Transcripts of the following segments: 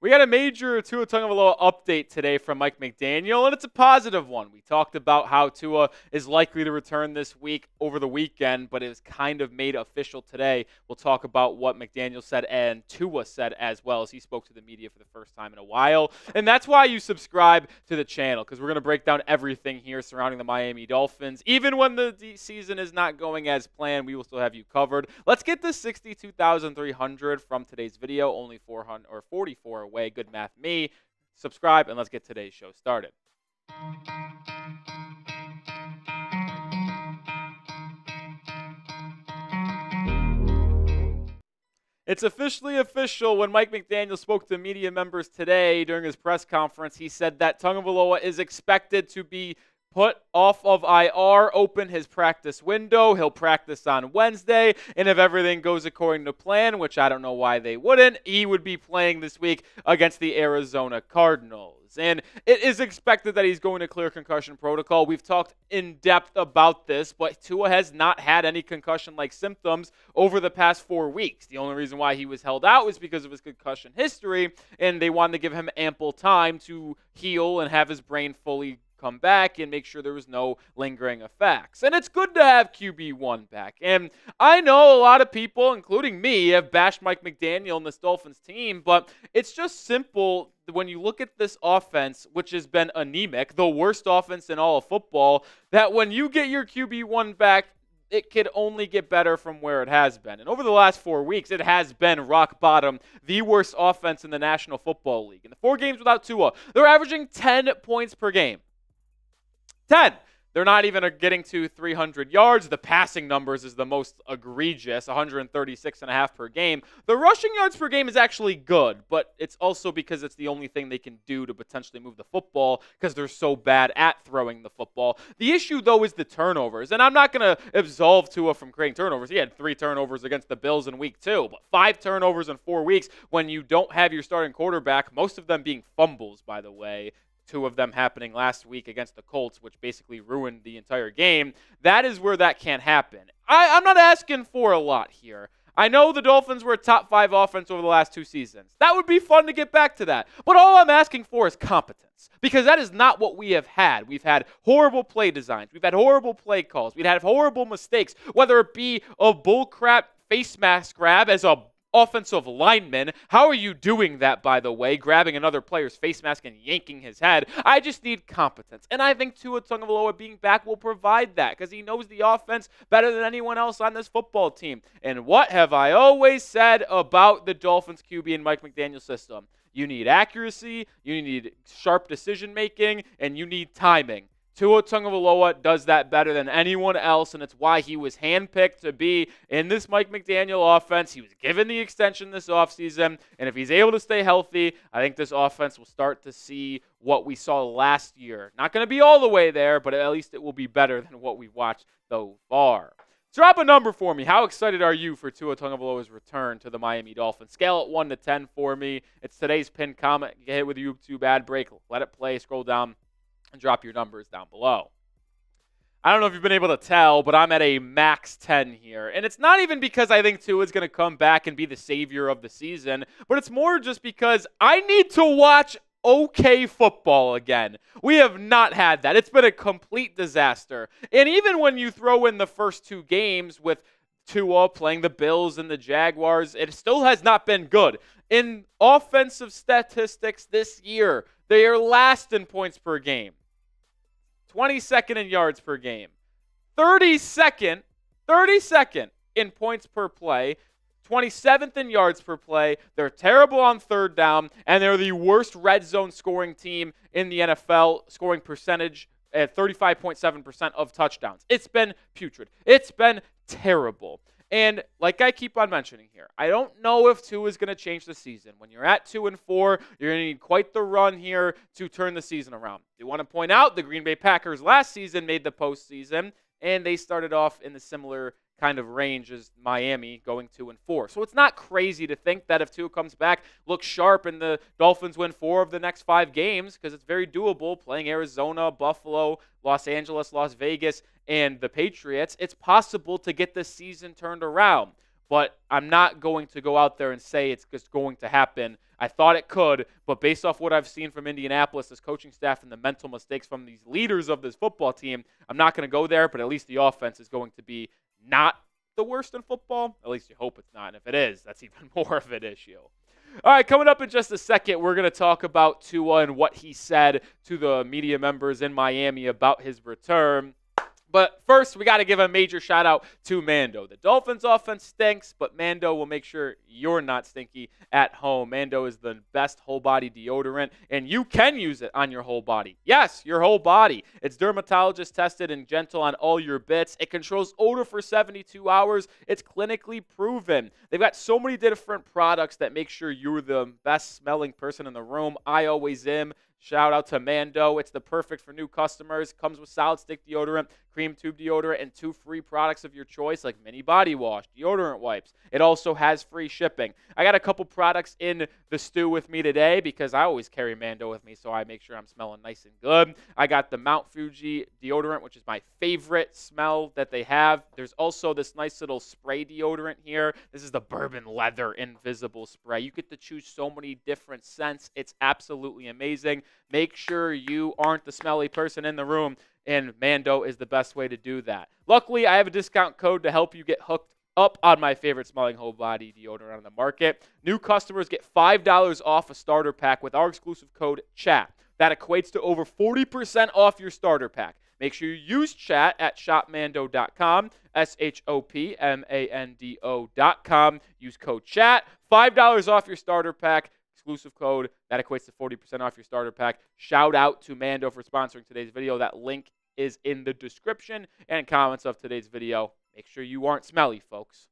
We got a major Tua Tagovailoa update today from Mike McDaniel, and it's a positive one. We talked about how Tua is likely to return this week over the weekend, but it was kind of made official today. We'll talk about what McDaniel said and Tua said as well, as he spoke to the media for the first time in a while. And that's why you subscribe to the channel, because we're going to break down everything here surrounding the Miami Dolphins. Even when the season is not going as planned, we will still have you covered. Let's get to 62,300 from today's video, only 400 or 44 away. Good math, me. Subscribe, and let's get today's show started. It's officially official. When Mike McDaniel spoke to media members today during his press conference, he said that Tagovailoa is expected to be put off of IR, open his practice window. He'll practice on Wednesday, and if everything goes according to plan, which I don't know why they wouldn't, he would be playing this week against the Arizona Cardinals. And it is expected that he's going to clear concussion protocol. We've talked in depth about this, but Tua has not had any concussion-like symptoms over the past 4 weeks. The only reason why he was held out was because of his concussion history, and they wanted to give him ample time to heal and have his brain fully come back and make sure there was no lingering effects. And it's good to have QB1 back. And I know a lot of people, including me, have bashed Mike McDaniel and this Dolphins team, but it's just simple when you look at this offense, which has been anemic, the worst offense in all of football, that when you get your QB1 back, it could only get better from where it has been. And over the last 4 weeks, it has been rock bottom, the worst offense in the National Football League. In the 4 games without Tua, they're averaging 10 points per game. 10. They're not even getting to 300 yards. The passing numbers is the most egregious, 136.5 per game. The rushing yards per game is actually good, but it's also because it's the only thing they can do to potentially move the football because they're so bad at throwing the football. The issue, though, is the turnovers, and I'm not going to absolve Tua from creating turnovers. He had 3 turnovers against the Bills in week 2, but 5 turnovers in 4 weeks when you don't have your starting quarterback, most of them being fumbles, by the way. 2 of them happening last week against the Colts, which basically ruined the entire game. That is where that can't happen. I'm not asking for a lot here. I know the Dolphins were a top 5 offense over the last 2 seasons. That would be fun to get back to that. But all I'm asking for is competence, because that is not what we have had. We've had horrible play designs. We've had horrible play calls. We've had horrible mistakes, whether it be a bullcrap face mask grab as a offensive lineman. How are you doing that, by the way? Grabbing another player's face mask and yanking his head. I just need competence. And I think Tua Tagovailoa being back will provide that because he knows the offense better than anyone else on this football team. And what have I always said about the Dolphins QB and Mike McDaniel system? You need accuracy, you need sharp decision making, and you need timing. Tua Tagovailoa does that better than anyone else, and it's why he was handpicked to be in this Mike McDaniel offense. He was given the extension this offseason, and if he's able to stay healthy, I think this offense will start to see what we saw last year. Not going to be all the way there, but at least it will be better than what we've watched so far. Drop a number for me. How excited are you for Tua Tagovailoa's return to the Miami Dolphins? Scale it 1 to 10 for me. It's today's pinned comment. Get hit with a YouTube ad break. Let it play. Scroll down and drop your numbers down below. I don't know if you've been able to tell, but I'm at a max 10 here. And it's not even because I think Tua is going to come back and be the savior of the season, but it's more just because I need to watch okay football again. We have not had that. It's been a complete disaster. And even when you throw in the first 2 games with Tua playing the Bills and the Jaguars, it still has not been good. In offensive statistics this year, they are last in points per game. 22nd in yards per game, 32nd in points per play, 27th in yards per play. They're terrible on third down, and they're the worst red zone scoring team in the NFL, scoring percentage at 35.7% of touchdowns. It's been putrid. It's been terrible. And like I keep on mentioning here, I don't know if Tua is going to change the season. When you're at 2-4, you're going to need quite the run here to turn the season around. I want to point out the Green Bay Packers last season made the postseason, and they started off in the similar kind of range as Miami, going 2-4. So it's not crazy to think that if Tua comes back, looks sharp, and the Dolphins win 4 of the next 5 games, because it's very doable playing Arizona, Buffalo, Los Angeles, Las Vegas, and the Patriots, it's possible to get this season turned around. but I'm not going to go out there and say it's just going to happen. I thought it could, but based off what I've seen from Indianapolis, this coaching staff, and the mental mistakes from these leaders of this football team, I'm not going to go there, but at least the offense is going to be not the worst in football. At least you hope it's not. And if it is, that's even more of an issue. All right, coming up in just a second, we're going to talk about Tua and what he said to the media members in Miami about his return. But first, we got to give a major shout out to Mando. The Dolphins offense stinks, but Mando will make sure you're not stinky at home. Mando is the best whole body deodorant, and you can use it on your whole body. Yes, your whole body. It's dermatologist tested and gentle on all your bits. It controls odor for 72 hours. It's clinically proven. They've got so many different products that make sure you're the best smelling person in the room. I always am. Shout out to Mando. It's the perfect for new customers. Comes with solid stick deodorant, cream tube deodorant, and 2 free products of your choice like mini body wash, deodorant wipes. It also has free shipping. I got a couple products in the stew with me today because I always carry Mando with me, so I make sure I'm smelling nice and good. I got the Mount Fuji deodorant, which is my favorite smell that they have. There's also this nice little spray deodorant here. This is the bourbon leather invisible spray. You get to choose so many different scents. It's absolutely amazing. Make sure you aren't the smelly person in the room, and Mando is the best way to do that. Luckily, I have a discount code to help you get hooked up on my favorite smelling whole body deodorant on the market. New customers get $5 off a starter pack with our exclusive code CHAT. That equates to over 40% off your starter pack. Make sure you use chat at shopmando.com, shopmando.com. Use code CHAT, $5 off your starter pack. Exclusive code that equates to 40% off your starter pack. Shout out to Mando for sponsoring today's video. That link is in the description and comments of today's video. Make sure you aren't smelly, folks.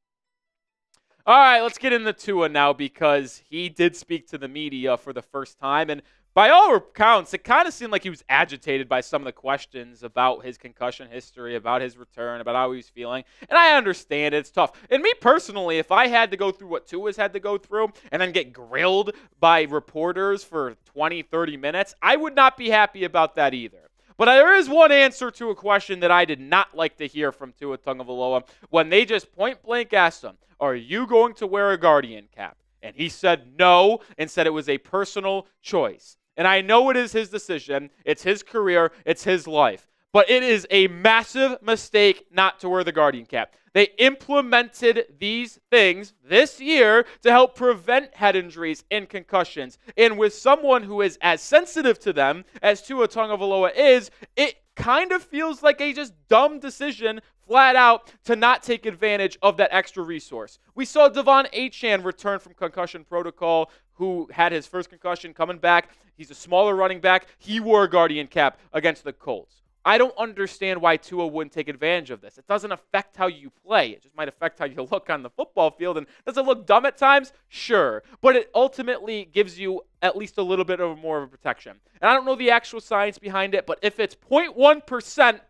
All right, let's get into Tua now because he did speak to the media for the first time. And by all accounts, it kind of seemed like he was agitated by some of the questions about his concussion history, about his return, about how he was feeling. And I understand it's tough. And me personally, if I had to go through what Tua's had to go through and then get grilled by reporters for 20, 30 minutes, I would not be happy about that either. But there is one answer to a question that I did not like to hear from Tua Tagovailoa when they just point-blank asked him, are you going to wear a Guardian cap? And he said no and said it was a personal choice. And I know it is his decision. It's his career. It's his life. But it is a massive mistake not to wear the Guardian cap. They implemented these things this year to help prevent head injuries and concussions. And with someone who is as sensitive to them as Tua Tagovailoa is, it kind of feels like a just dumb decision flat out to not take advantage of that extra resource. We saw Devon Achane return from concussion protocol, who had his first concussion coming back. He's a smaller running back. He wore a Guardian cap against the Colts. I don't understand why Tua wouldn't take advantage of this. It doesn't affect how you play. It just might affect how you look on the football field. And does it look dumb at times? Sure. But it ultimately gives you at least a little bit of more of a protection. And I don't know the actual science behind it, but if it's 0.1%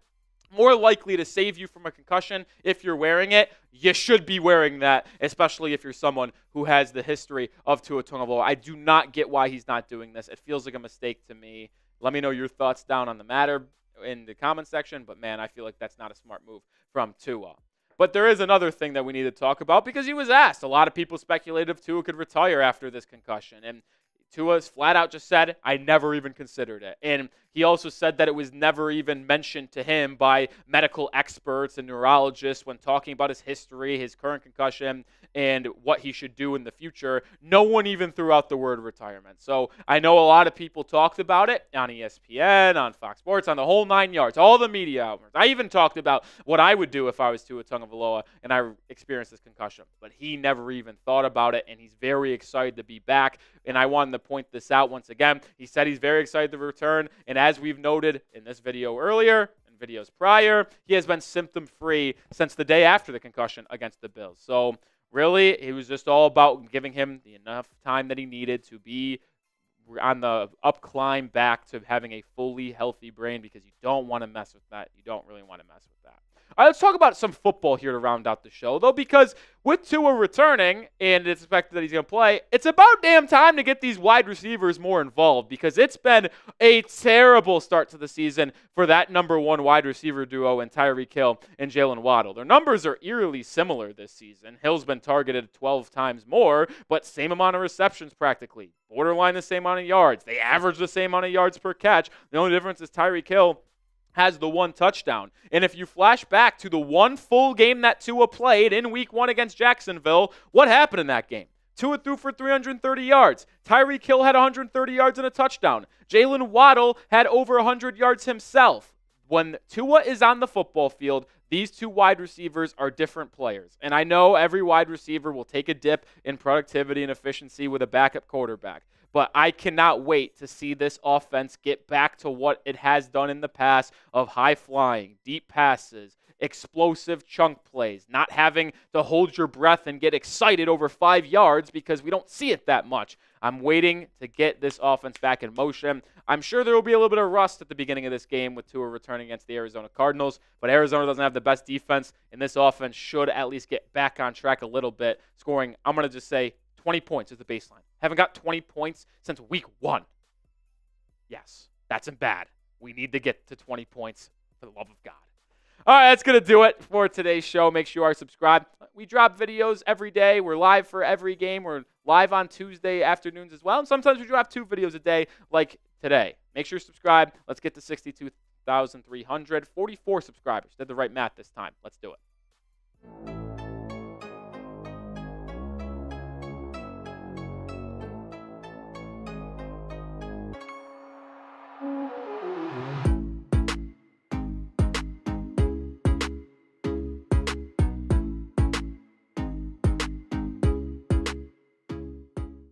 more likely to save you from a concussion if you're wearing it, you should be wearing that, especially if you're someone who has the history of Tua Tagovailoa. I do not get why he's not doing this. It feels like a mistake to me. Let me know your thoughts down on the matter in the comment section, but man, I feel like that's not a smart move from Tua. But there is another thing that we need to talk about because he was asked. A lot of people speculated if Tua could retire after this concussion, and Tua's flat out just said, I never even considered it. And he also said that it was never even mentioned to him by medical experts and neurologists when talking about his history, his current concussion, and what he should do in the future. No one even threw out the word retirement. So I know a lot of people talked about it on ESPN, on Fox Sports, on the whole 9 yards, all the media outlets. I even talked about what I would do if I was Tua Tagovailoa and I experienced this concussion. But he never even thought about it, and he's very excited to be back. And I wanted to point this out once again. He said he's very excited to return, and as we've noted in this video earlier and videos prior, he has been symptom-free since the day after the concussion against the Bills. So really, it was just all about giving him the enough time that he needed to be on the up climb back to having a fully healthy brain, because you don't want to mess with that. You don't really want to mess with that. All right, let's talk about some football here to round out the show, though, because with Tua returning and it's expected that he's going to play, it's about damn time to get these wide receivers more involved because it's been a terrible start to the season for that number one wide receiver duo in Tyreek Hill and Jalen Waddle. Their numbers are eerily similar this season. Hill's been targeted 12 times more, but same amount of receptions practically. Borderline the same amount of yards. They average the same amount of yards per catch. The only difference is Tyreek Hill has the one touchdown. And if you flash back to the one full game that Tua played in week 1 against Jacksonville, what happened in that game? Tua threw for 330 yards. Tyreek Hill had 130 yards and a touchdown. Jalen Waddle had over 100 yards himself. When Tua is on the football field, these two wide receivers are different players. And I know every wide receiver will take a dip in productivity and efficiency with a backup quarterback. But I cannot wait to see this offense get back to what it has done in the past of high flying, deep passes, explosive chunk plays, not having to hold your breath and get excited over 5 yards because we don't see it that much. I'm waiting to get this offense back in motion. I'm sure there will be a little bit of rust at the beginning of this game with Tua returning against the Arizona Cardinals, but Arizona doesn't have the best defense, and this offense should at least get back on track a little bit, scoring, I'm going to just say, 20 points is the baseline. Haven't got 20 points since week 1. Yes, that's bad. We need to get to 20 points for the love of God. All right, that's going to do it for today's show. Make sure you are subscribed. We drop videos every day. We're live for every game. We're live on Tuesday afternoons as well. And sometimes we drop 2 videos a day like today. Make sure you subscribe. Let's get to 62,344 subscribers. Did the right math this time. Let's do it.